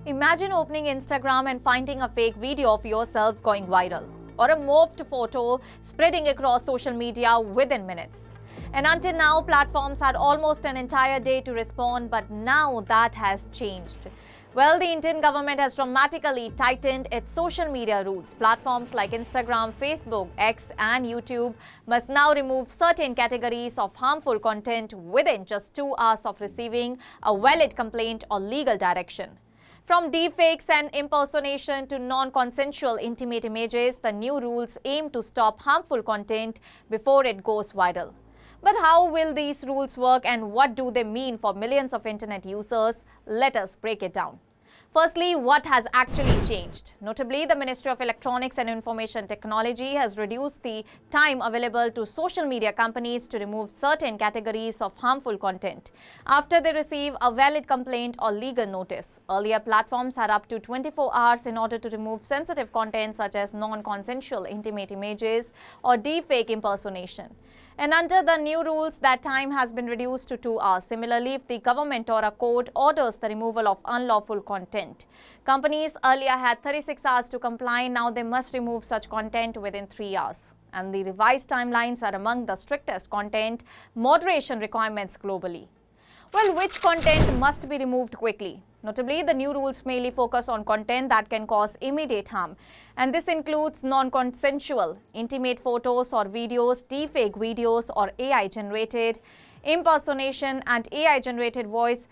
Imagine opening Instagram and finding a fake video of yourself going viral, or a morphed photo spreading across social media within minutes. And until now, platforms had almost an entire day to respond, but now that has changed. Well, the Indian government has dramatically tightened its social media rules. Platforms like Instagram, Facebook, X and YouTube must now remove certain categories of harmful content within just 2 hours of receiving a valid complaint or legal direction. From deepfakes and impersonation to non-consensual intimate images, the new rules aim to stop harmful content before it goes viral. But how will these rules work and what do they mean for millions of internet users? Let us break it down. Firstly, what has actually changed? Notably, the Ministry of Electronics and Information Technology has reduced the time available to social media companies to remove certain categories of harmful content after they receive a valid complaint or legal notice. Earlier, platforms had up to 24 hours in order to remove sensitive content such as non-consensual intimate images or deepfake impersonation. And under the new rules, that time has been reduced to 2 hours. Similarly, if the government or a court orders the removal of unlawful content, companies earlier had 36 hours to comply. Now they must remove such content within 3 hours. And the revised timelines are among the strictest content moderation requirements globally. Well, which content must be removed quickly? Notably, the new rules mainly focus on content that can cause immediate harm, and this includes non-consensual, intimate photos or videos, deepfake videos or AI-generated impersonation and AI-generated voice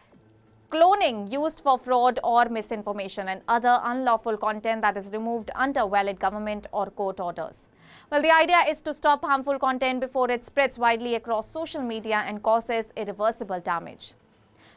cloning used for fraud or misinformation, and other unlawful content that is removed under valid government or court orders. Well, the idea is to stop harmful content before it spreads widely across social media and causes irreversible damage.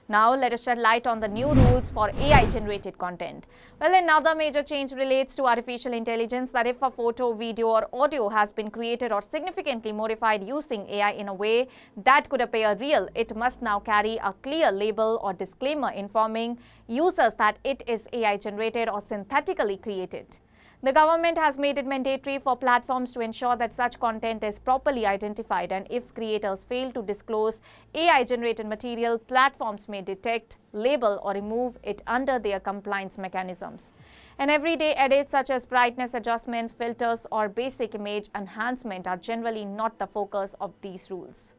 Now, let us shed light on the new rules for AI-generated content. Well, another major change relates to artificial intelligence, that if a photo, video or audio has been created or significantly modified using AI in a way that could appear real, it must now carry a clear label or disclaimer informing users that it is AI-generated or synthetically created. The government has made it mandatory for platforms to ensure that such content is properly identified, and if creators fail to disclose AI-generated material, platforms may detect, label or remove it under their compliance mechanisms. And everyday edits such as brightness adjustments, filters or basic image enhancement are generally not the focus of these rules.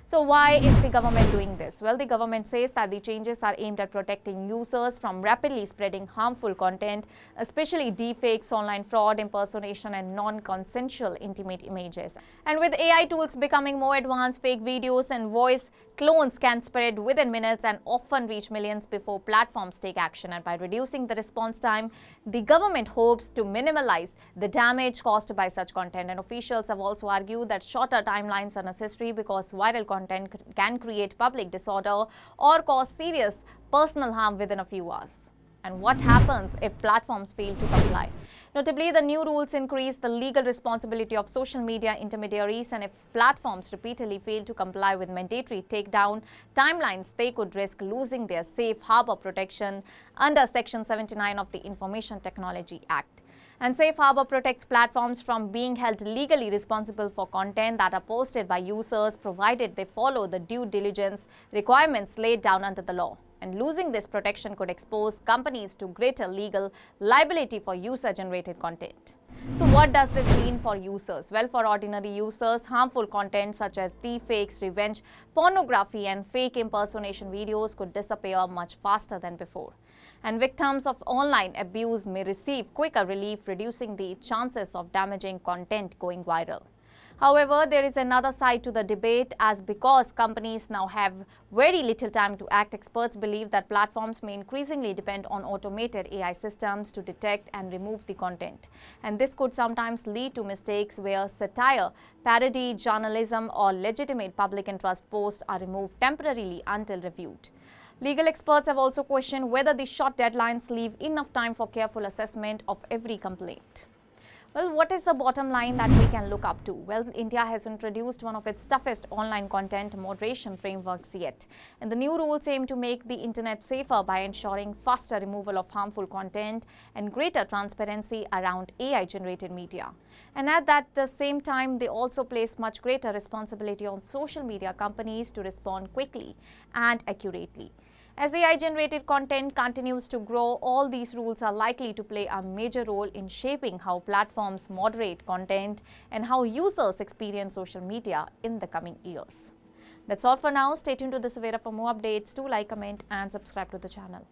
So why is the government doing this? Well, the government says that the changes are aimed at protecting users from rapidly spreading harmful content, especially deepfakes, online fraud, impersonation and non-consensual intimate images. And with AI tools becoming more advanced, fake videos and voice clones can spread within minutes and often reach millions before platforms take action. And by reducing the response time, the government hopes to minimize the damage caused by such content. And officials have also argued that shorter timelines are necessary because viral content can create public disorder or cause serious personal harm within a few hours. And what happens if platforms fail to comply? Notably, the new rules increase the legal responsibility of social media intermediaries, and if platforms repeatedly fail to comply with mandatory takedown timelines, they could risk losing their safe harbor protection under Section 79 of the Information Technology Act. And Safe Harbor protects platforms from being held legally responsible for content that are posted by users, provided they follow the due diligence requirements laid down under the law. And losing this protection could expose companies to greater legal liability for user-generated content. So what does this mean for users? Well, for ordinary users, harmful content such as deepfakes, revenge, pornography and fake impersonation videos could disappear much faster than before. And victims of online abuse may receive quicker relief, reducing the chances of damaging content going viral. However, there is another side to the debate, as because companies now have very little time to act, experts believe that platforms may increasingly depend on automated AI systems to detect and remove the content. And this could sometimes lead to mistakes where satire, parody, journalism or legitimate public interest posts are removed temporarily until reviewed. Legal experts have also questioned whether the short deadlines leave enough time for careful assessment of every complaint. Well, what is the bottom line that we can look up to? Well, India has introduced one of its toughest online content moderation frameworks yet. And the new rules aim to make the internet safer by ensuring faster removal of harmful content and greater transparency around AI-generated media. And at the same time, they also place much greater responsibility on social media companies to respond quickly and accurately. As AI-generated content continues to grow, all these rules are likely to play a major role in shaping how platforms moderate content and how users experience social media in the coming years. That's all for now. Stay tuned to the Savera for more updates. Do like, comment and subscribe to the channel.